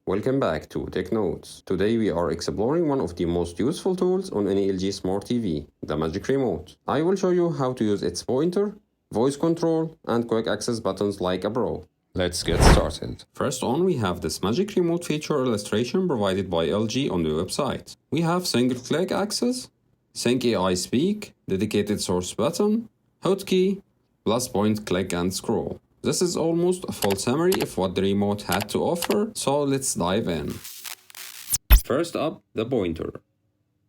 Welcome back to Tech Notes. Today we are exploring one of the most useful tools on any LG Smart TV, the Magic Remote. I will show you how to use its pointer, voice control, and quick access buttons like a pro. Let's get started. First on, we have this Magic Remote feature illustration provided by LG on the website. We have single click access, Sync AI Speak, dedicated source button, hotkey, plus point click and scroll. This is almost a full summary of what the remote had to offer, so let's dive in. First up, the pointer.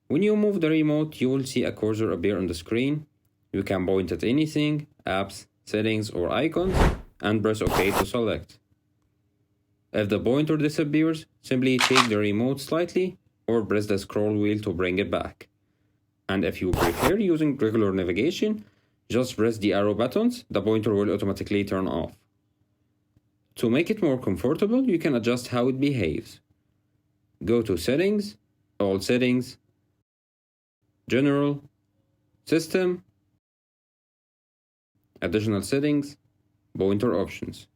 When you move the remote, you will see a cursor appear on the screen. You can point at anything, apps, settings, or icons, and press OK to select. If the pointer disappears, simply shake the remote slightly or press the scroll wheel to bring it back. And if you prefer using regular navigation, just press the arrow buttons, the pointer will automatically turn off. To make it more comfortable, you can adjust how it behaves. Go to Settings, All Settings, General, System, Additional Settings, Pointer Options.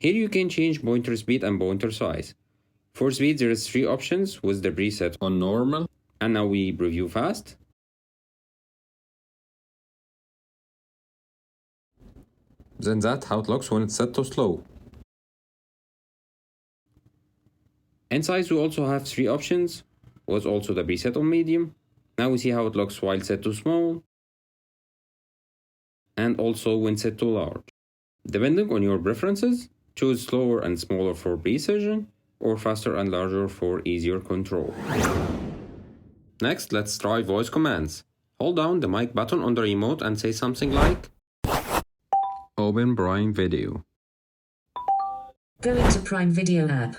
Here you can change pointer speed and pointer size. For speed, there is 3 options with the preset on normal. And now we preview fast. Then that's how it looks when it's set to slow. In size, we also have 3 options, with also the preset on medium. Now we see how it looks while set to small, and also when set to large. Depending on your preferences, choose slower and smaller for precision, or faster and larger for easier control. Next, let's try voice commands. Hold down the mic button on the remote and say something like, Open Prime Video. Go into Prime Video app.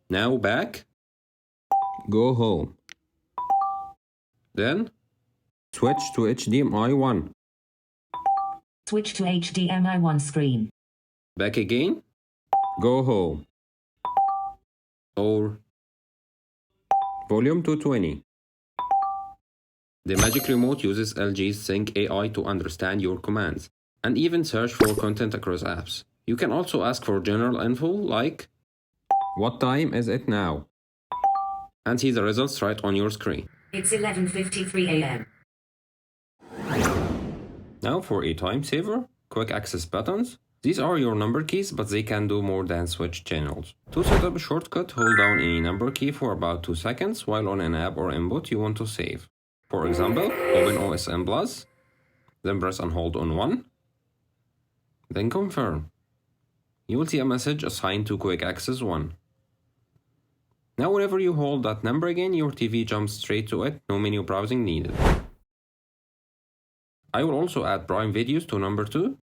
Now back. Go home. Then, switch to HDMI 1. Switch to HDMI 1 screen. Back again. Go home. Or volume to 20. The Magic Remote uses LG's Sync AI to understand your commands and even search for content across apps. You can also ask for general info like, what time is it now? And see the results right on your screen. It's 11:53 a.m. Now for a time saver, quick access buttons. These are your number keys, but they can do more than switch channels. To set up a shortcut, hold down any number key for about 2 seconds while on an app or input you want to save. For example, open OSM Plus, then press and hold on 1, then confirm. You will see a message assigned to quick access 1. Now whenever you hold that number again, your TV jumps straight to it, no menu browsing needed. I will also add Prime videos to number 2.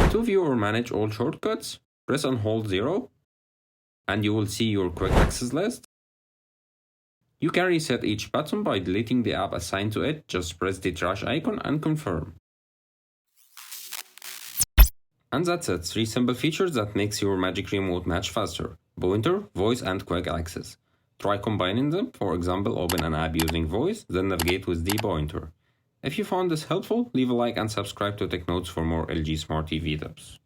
To view or manage all shortcuts, press and hold 0, and you will see your quick access list. You can reset each button by deleting the app assigned to it, just press the trash icon and confirm. And that's it, 3 simple features that makes your Magic Remote match faster: pointer, voice, and quick access. Try combining them, for example, open an app using voice, then navigate with the pointer. If you found this helpful, leave a like and subscribe to Tech Notes for more LG Smart TV tips.